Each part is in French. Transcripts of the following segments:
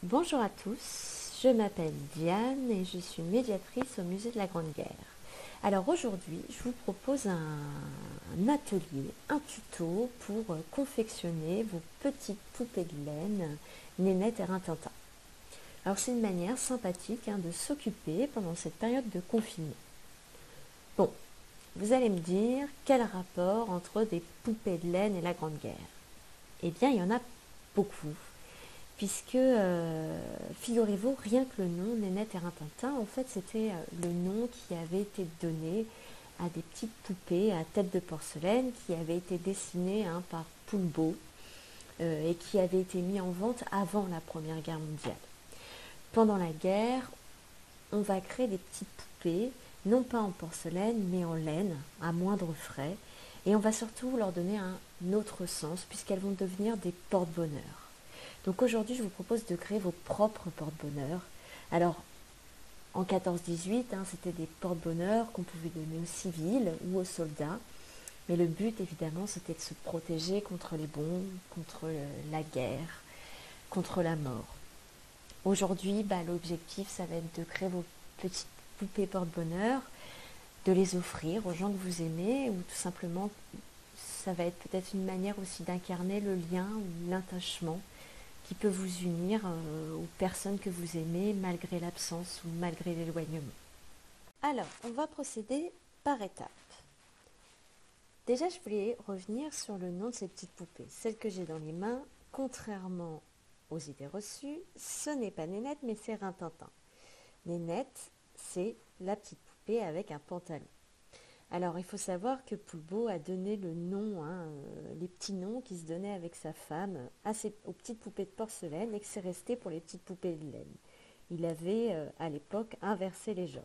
Bonjour à tous, je m'appelle Diane et je suis médiatrice au musée de la Grande Guerre. Alors aujourd'hui, je vous propose un atelier, un tuto pour confectionner vos petites poupées de laine Nénette et Rintintin. Alors c'est une manière sympathique de s'occuper pendant cette période de confinement. Bon, vous allez me dire, quel rapport entre des poupées de laine et la Grande Guerre? Eh bien, il y en a beaucoup. Puisque, figurez-vous, rien que le nom Nénette et Rintintin, en fait, c'était le nom qui avait été donné à des petites poupées à tête de porcelaine qui avaient été dessinées par Poulbeau et qui avaient été mis en vente avant la Première Guerre mondiale. Pendant la guerre, on va créer des petites poupées, non pas en porcelaine, mais en laine, à moindre frais, et on va surtout leur donner un autre sens, puisqu'elles vont devenir des porte-bonheur. Donc aujourd'hui, je vous propose de créer vos propres porte-bonheur. Alors, en 14-18, c'était des porte-bonheur qu'on pouvait donner aux civils ou aux soldats. Mais le but, évidemment, c'était de se protéger contre les bombes, contre la guerre, contre la mort. Aujourd'hui, l'objectif, ça va être de créer vos petites poupées porte-bonheur, de les offrir aux gens que vous aimez, ou tout simplement, ça va être peut-être une manière aussi d'incarner le lien ou l'attachement qui peut vous unir aux personnes que vous aimez malgré l'absence ou malgré l'éloignement. Alors, on va procéder par étapes. Déjà, je voulais revenir sur le nom de ces petites poupées. Celle que j'ai dans les mains, contrairement aux idées reçues, ce n'est pas Nénette, mais c'est Rintintin. Nénette, c'est la petite poupée avec un pantalon. Alors, il faut savoir que Poulbeau a donné le nom, les petits noms qu'il se donnait avec sa femme aux petites poupées de porcelaine et que c'est resté pour les petites poupées de laine. Il avait, à l'époque, inversé les genres.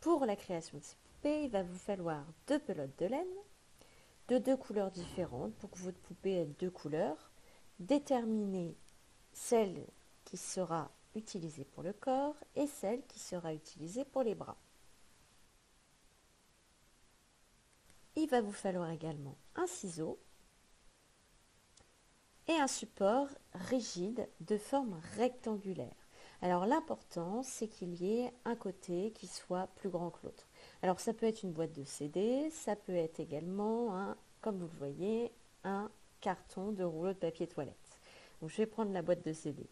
Pour la création de ces poupées, il va vous falloir 2 pelotes de laine, de 2 couleurs différentes pour que votre poupée ait 2 couleurs. Déterminer celle qui sera utilisée pour le corps et celle qui sera utilisée pour les bras. Il va vous falloir également un ciseau et un support rigide de forme rectangulaire. Alors l'important, c'est qu'il y ait un côté qui soit plus grand que l'autre. Alors ça peut être une boîte de CD, ça peut être également, comme vous le voyez, un carton de rouleau de papier toilette. Donc je vais prendre la boîte de CD.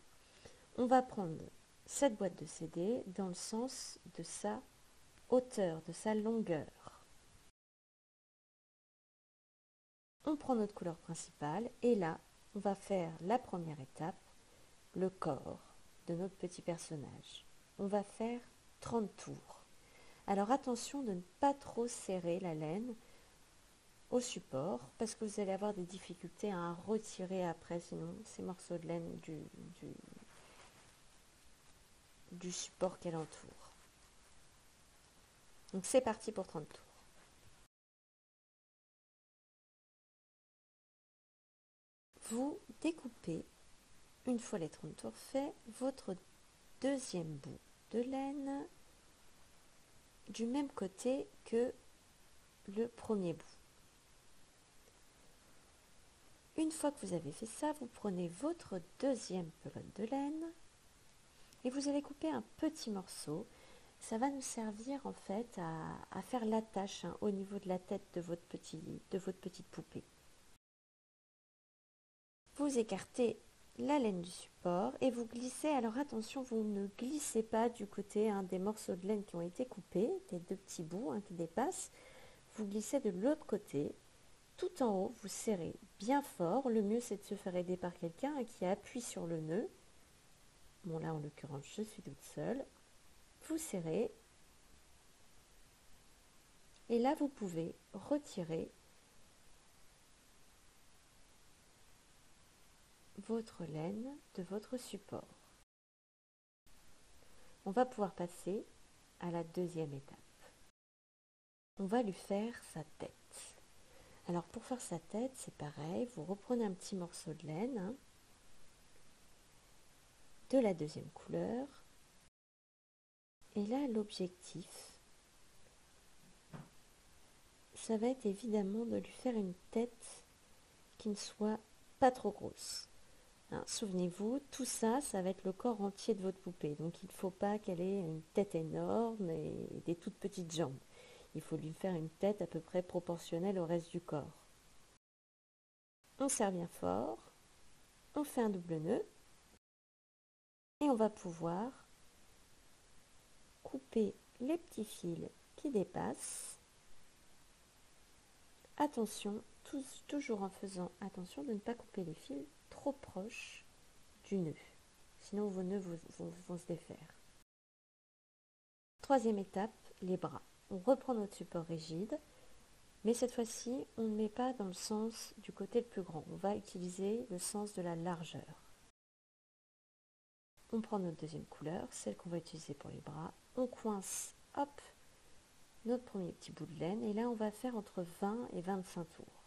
On va prendre cette boîte de CD dans le sens de sa hauteur, de sa longueur. On prend notre couleur principale et là, on va faire la première étape, le corps de notre petit personnage. On va faire 30 tours. Alors attention de ne pas trop serrer la laine au support parce que vous allez avoir des difficultés à retirer après sinon ces morceaux de laine du support qu'elle entoure. Donc c'est parti pour 30 tours. Vous découpez, une fois les 30 tours faits, votre deuxième bout de laine du même côté que le premier bout. Une fois que vous avez fait ça, vous prenez votre deuxième pelote de laine et vous allez couper un petit morceau. Ça va nous servir en fait à faire l'attache au niveau de la tête de votre petite poupée. Vous écartez la laine du support et vous glissez. Alors attention, vous ne glissez pas du côté des morceaux de laine qui ont été coupés, des 2 petits bouts qui dépassent. Vous glissez de l'autre côté. Tout en haut, vous serrez bien fort. Le mieux, c'est de se faire aider par quelqu'un qui appuie sur le nœud. Bon, là, en l'occurrence, je suis toute seule. Vous serrez. Et là, vous pouvez retirer votre laine de votre support. On va pouvoir passer à la deuxième étape. On va lui faire sa tête. Alors, pour faire sa tête, c'est pareil. Vous reprenez un petit morceau de laine de la deuxième couleur. Et là, l'objectif, ça va être évidemment de lui faire une tête qui ne soit pas trop grosse. Hein, souvenez-vous, tout ça, ça va être le corps entier de votre poupée. Donc il ne faut pas qu'elle ait une tête énorme et des toutes petites jambes. Il faut lui faire une tête à peu près proportionnelle au reste du corps. On serre bien fort, on fait un double nœud et on va pouvoir couper les petits fils qui dépassent. Attention, toujours en faisant attention de ne pas couper les fils trop proches du nœud. Sinon vos nœuds vont se défaire. Troisième étape, les bras. On reprend notre support rigide, mais cette fois-ci, on ne met pas dans le sens du côté le plus grand. On va utiliser le sens de la largeur. On prend notre deuxième couleur, celle qu'on va utiliser pour les bras. On coince, hop, notre premier petit bout de laine. Et là, on va faire entre 20 et 25 tours.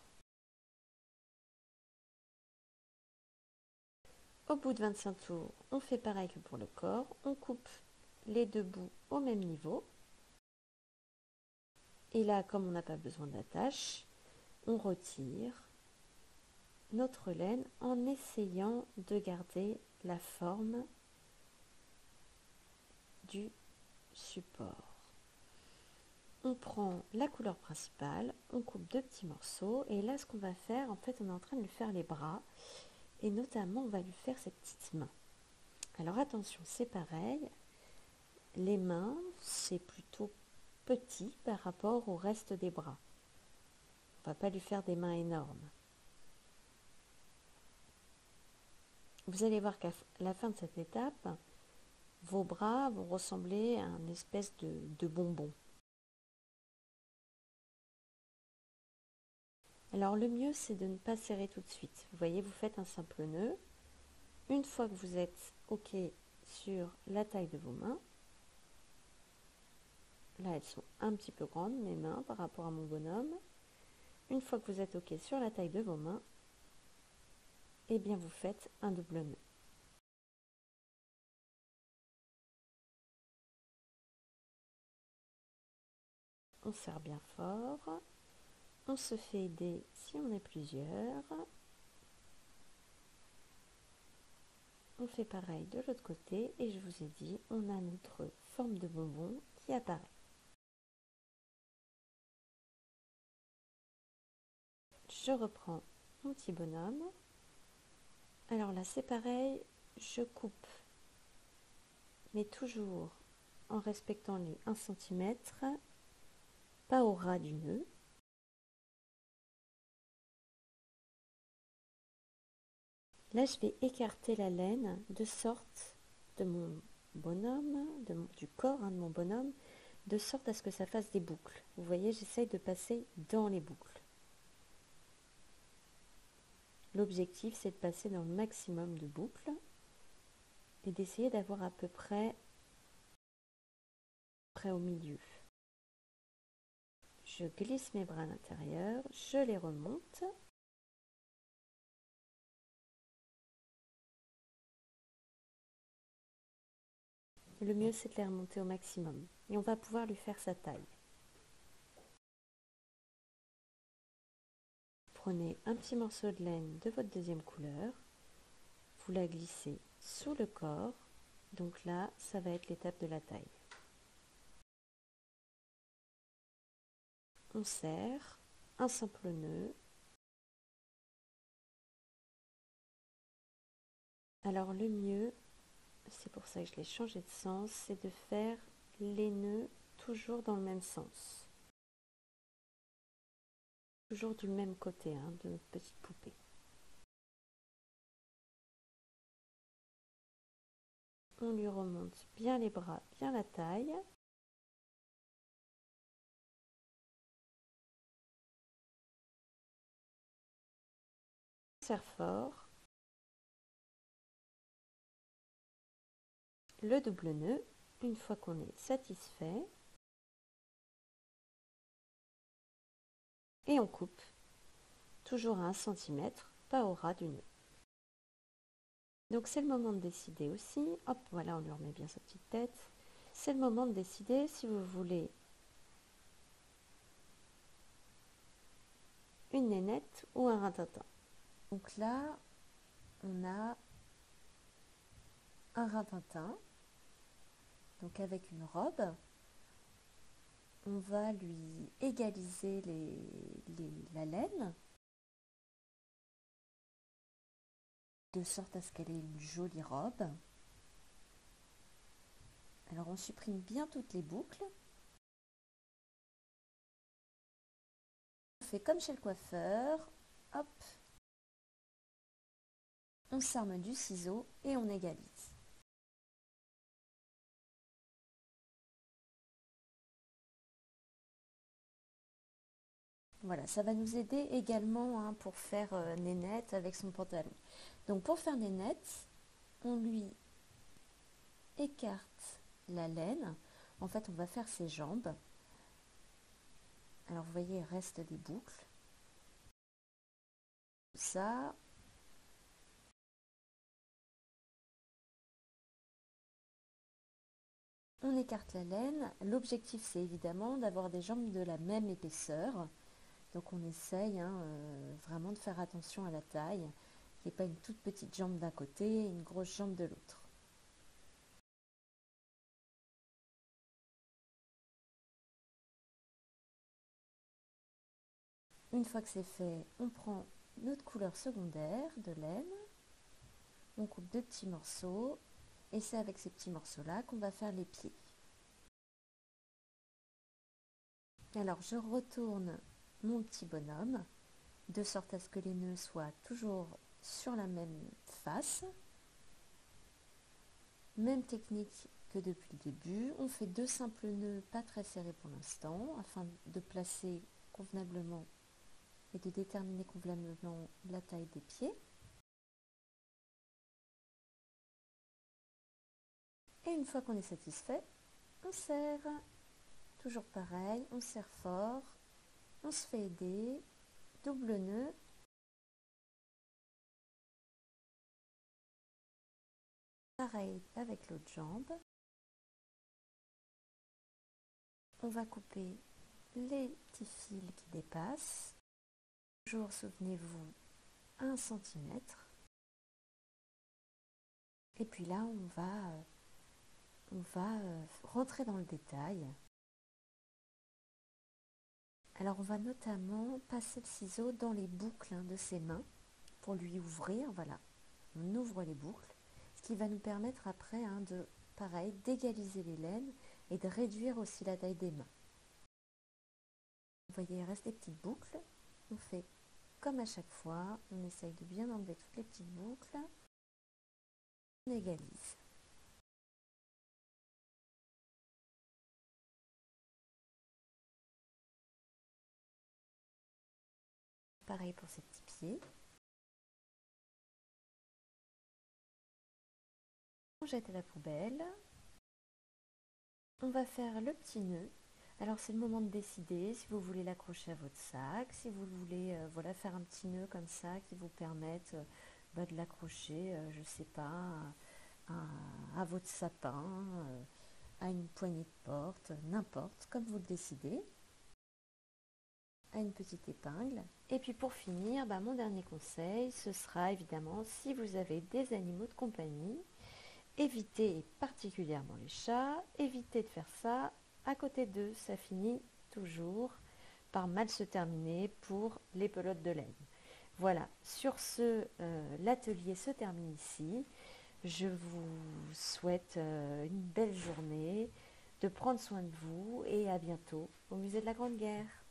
Au bout de 25 tours, on fait pareil que pour le corps. On coupe les deux bouts au même niveau. Et là, comme on n'a pas besoin d'attache, on retire notre laine en essayant de garder la forme du support. On prend la couleur principale, on coupe deux petits morceaux et là ce qu'on va faire, en fait on est en train de lui faire les bras et notamment on va lui faire ses petites mains. Alors attention, c'est pareil, les mains c'est plutôt petit par rapport au reste des bras. On va pas lui faire des mains énormes. Vous allez voir qu'à la fin de cette étape, vos bras vont ressembler à une espèce de bonbon. Alors le mieux c'est de ne pas serrer tout de suite. Vous voyez, vous faites un simple nœud. Une fois que vous êtes OK sur la taille de vos mains, là elles sont un petit peu grandes mes mains par rapport à mon bonhomme. Une fois que vous êtes OK sur la taille de vos mains, et bien vous faites un double nœud. On serre bien fort. On se fait aider si on est plusieurs. On fait pareil de l'autre côté et je vous ai dit, on a notre forme de bonbon qui apparaît. Je reprends mon petit bonhomme. Alors là c'est pareil, je coupe, mais toujours en respectant les 1 cm, pas au ras du nœud. Là, je vais écarter la laine de sorte de mon bonhomme, du corps de mon bonhomme, de sorte à ce que ça fasse des boucles. Vous voyez, j'essaye de passer dans les boucles. L'objectif, c'est de passer dans le maximum de boucles et d'essayer d'avoir à peu près au milieu. Je glisse mes bras à l'intérieur, je les remonte. Le mieux, c'est de les remonter au maximum. Et on va pouvoir lui faire sa taille. Prenez un petit morceau de laine de votre deuxième couleur. Vous la glissez sous le corps. Donc là, ça va être l'étape de la taille. On serre, un simple nœud. Alors le mieux, c'est pour ça que je l'ai changé de sens, c'est de faire les nœuds toujours dans le même sens. Toujours du même côté de notre petite poupée. On lui remonte bien les bras, bien la taille. On serre fort. Le double nœud, une fois qu'on est satisfait. Et on coupe, toujours à 1 cm, pas au ras du nœud. Donc c'est le moment de décider aussi, hop, voilà, on lui remet bien sa petite tête. C'est le moment de décider si vous voulez une nénette ou un rintintin. Donc là, on a un rintintin, donc avec une robe. On va lui égaliser la laine, de sorte à ce qu'elle ait une jolie robe. Alors on supprime bien toutes les boucles. On fait comme chez le coiffeur, hop, on s'arme du ciseau et on égalise. Voilà, ça va nous aider également pour faire Nénette avec son pantalon. Donc pour faire Nénette, on lui écarte la laine. En fait, on va faire ses jambes. Alors vous voyez, il reste des boucles. Ça, on écarte la laine. L'objectif, c'est évidemment d'avoir des jambes de la même épaisseur. Donc on essaye vraiment de faire attention à la taille, qu'il n'y ait pas une toute petite jambe d'un côté et une grosse jambe de l'autre. Une fois que c'est fait, on prend notre couleur secondaire de laine, on coupe 2 petits morceaux et c'est avec ces petits morceaux-là qu'on va faire les pieds. Alors je retourne mon petit bonhomme de sorte à ce que les nœuds soient toujours sur la même face. Même technique que depuis le début, on fait 2 simples nœuds pas très serrés pour l'instant afin de placer convenablement et de déterminer convenablement la taille des pieds. Et une fois qu'on est satisfait, on serre. Toujours pareil, on serre fort, on se fait aider, double nœud. Pareil avec l'autre jambe. On va couper les petits fils qui dépassent. Toujours, souvenez-vous, 1 cm. Et puis là, on va rentrer dans le détail. Alors on va notamment passer le ciseau dans les boucles de ses mains pour lui ouvrir, voilà, on ouvre les boucles, ce qui va nous permettre après pareil, d'égaliser les laines et de réduire aussi la taille des mains. Vous voyez, il reste des petites boucles, on fait comme à chaque fois, on essaye de bien enlever toutes les petites boucles, on égalise. Pareil pour ces petits pieds. On jette à la poubelle. On va faire le petit nœud. Alors c'est le moment de décider si vous voulez l'accrocher à votre sac, si vous voulez voilà, faire un petit nœud comme ça qui vous permette de l'accrocher, je ne sais pas, à votre sapin, à une poignée de porte, n'importe, comme vous le décidez, à une petite épingle. Et puis pour finir, mon dernier conseil, ce sera évidemment si vous avez des animaux de compagnie, évitez, et particulièrement les chats, évitez de faire ça à côté d'eux. Ça finit toujours par mal se terminer pour les pelotes de laine. Voilà, sur ce, l'atelier se termine ici. Je vous souhaite une belle journée, de prendre soin de vous et à bientôt au Musée de la Grande Guerre.